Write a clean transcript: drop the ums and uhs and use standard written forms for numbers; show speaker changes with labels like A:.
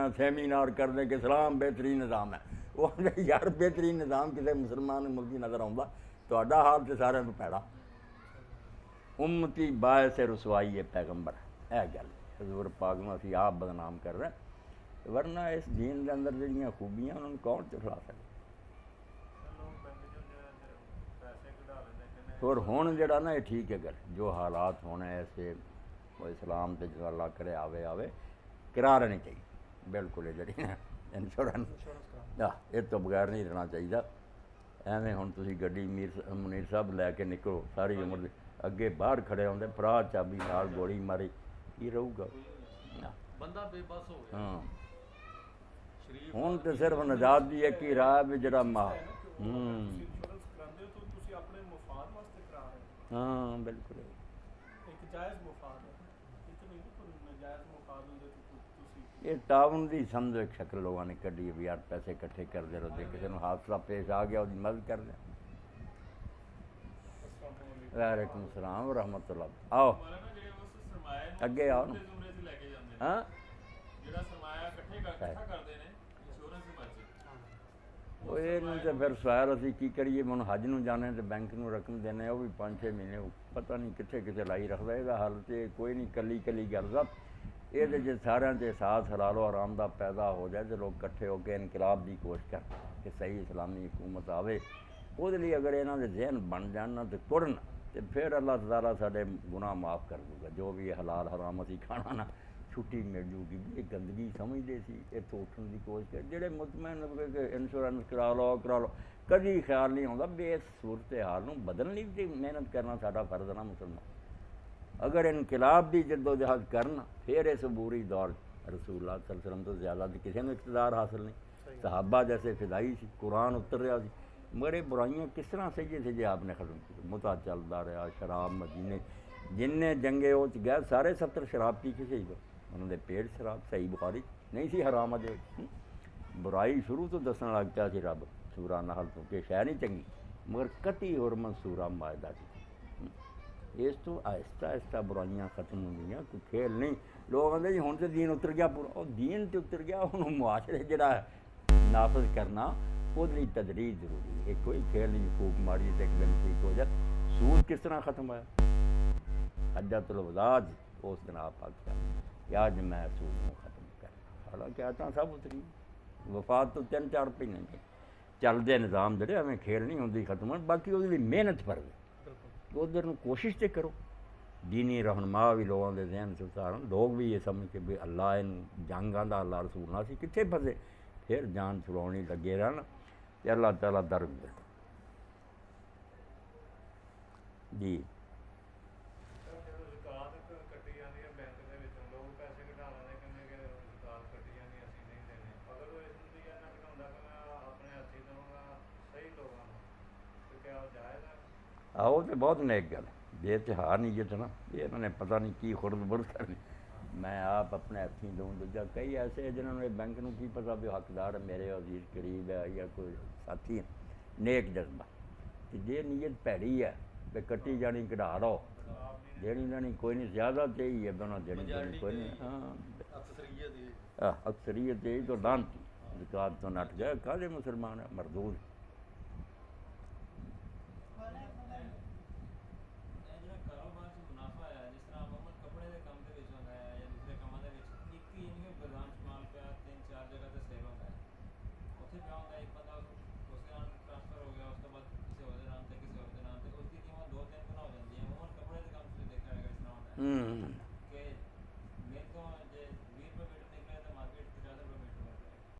A: ہیں سیمینار کر دیں کہ اسلام بہترین نظام ہے. وہ یار بہترین نظام کسی مسلمان ملکی نظر آؤں تا حال تو سارے پیڑا. امتی باعث رسوائی ہے پیغمبر اے گل حضور پاک نو اسی آپ بدنام کر رہے ہیں. ورنہ اس دین کے اندر جہاں خوبیاں انہوں نے کون چلا سکے. اور ہوں جڑا نا یہ ٹھیک ہے گل جو حالات ہونے ایسے وہ اسلام تے جو اللہ کرے آوے کرا رہنی چاہیے بالکل. یہ جڑی انشورنس یہ تو بغیر نہیں رہنا چاہیے. ایویں ہوں تھی گڈی منیر صاحب لے کے نکلو ساری عمر اگے باہر کھڑے ہوتے پھرا چابی نال گولی ماری کی رہے گا. ہاں ہوں تو صرف نجات کی ایک ہی راہ بھی جڑا ہاں بالکل یہ تعاون کی سمجھ ایک شکل لوگوں نے کھی بھی یار پیسے کٹھے کرتے رہتے کسی کو حادثہ پیش آ گیا وہ مدد کر دیں. وعلیکم السلام ورحمۃ اللہ. آؤ اگے آؤ نا. ہاں وہ یہ تو پھر سویر اسی کی کریے ہوں حج نو جانے تو بینک نو رقم دینے وہ بھی 5-6 مہینے پتہ نہیں کتنے کتنے لائی رکھتا. یہ حل تو کوئی نہیں کلی کلی گل سب یہ جی سارے احساس حلال و حرام دا پیدا ہو جائے تو لوگ کٹھے ہو کے انقلاب کی کوشش کر کہ صحیح اسلامی حکومت آئے. وہ لیے اگر یہاں کے ذہن بن جان تو ٹرن تو پھر اللہ تعالیٰ سارے گناہ معاف کر دے گا. جو بھی حلال حرام اسی کھانا نا چھٹی مل جائے گی. یہ گندگی سمجھتے سی اتوں اٹھنے کی کوشش کر جڑے مطمئن کہ انشورنس کرا لو کدی خیال نہیں آتا بھی اس صورت حال نو بدلنے کی محنت کرنا ساڈا فرض ہے نا مسلمان. اگر انقلاب بھی جدوجہد کرنا پھر اس عبوری دور رسول اللہ صلی اللہ علیہ وسلم تو زیادہ کسی نے اقتدار حاصل نہیں. صحابہ جیسے فدائی سی قرآن اتر رہا سی مگر برائیاں کس طرح سہی تھے جی آپ نے ختم کی. متا چلتا رہا شراب مدینے جن نے جنگے وہ گئے سارے 70 شراب پی کے صحیح انہوں نے پیٹ شراب صحیح بخاری نہیں سی حرام اجے. برائی شروع تو دسن لگ پیا سی رب سورہ نحل تو کہ شہ نہیں چنگی مگر قطعی حرمت سورہ مائدہ سی. اس تو آہستہ آہستہ برائیاں ختم ہوئی کوئی کھیل نہیں. لوگ آتے جی ہوں تو دین اتر گیا پورا. وہ دین تو اتر گیا ہوں معاشرے جڑا نافذ کرنا وہ تدریج ضروری ہے. ایک کوئی کھیل نہیں پھوک ماری تو ایک دن ٹھیک ہو جائے. سود کس طرح ختم ہوا حجۃ الوداع اس دن آپ پاک کہ آج میں سود کو ختم کرنا. حالانکہ آتا سب اتری وفات تو 3-4 مہینے میں چلتے نظام جڑے ہمیں کھیل نہیں ہوتی ختم ہو. باقی وہ محنت پر ادھر کوشش تو کرو. دینی رہنما بھی لوگوں کے ذہن سے اتارن لوگ بھی یہ سمجھ کے بھی اللہ جنگ آتا اللہ رسول نہ سی کتنے پھسے پھر جان چھڑاؤنی لگے رہنا کہ اللہ تعالیٰ در ملے. جی آؤ تو بہت نیک گل بے تہار نہیں جت نا یہ انہوں نے پتہ نہیں کی خورد برد کرنی. میں آپ اپنے ہاتھی دوں دوجا کئی ایسے جنہوں نے بینک نو کی پتا بھی حقدار میرے عزیز قریب ہے یا کوئی ساتھی ہے نیک جذبہ جی نیت پیڑی ہے بھی کٹی جانی کٹا لو دینی دینی کوئی نہیں زیادہ تو ہی ہے بنا دینی دینی کوئی نہیں. ہاں اکثریت یہی تو لانتی زکات تو نٹ گئے کالے مسلمان ہے مردود.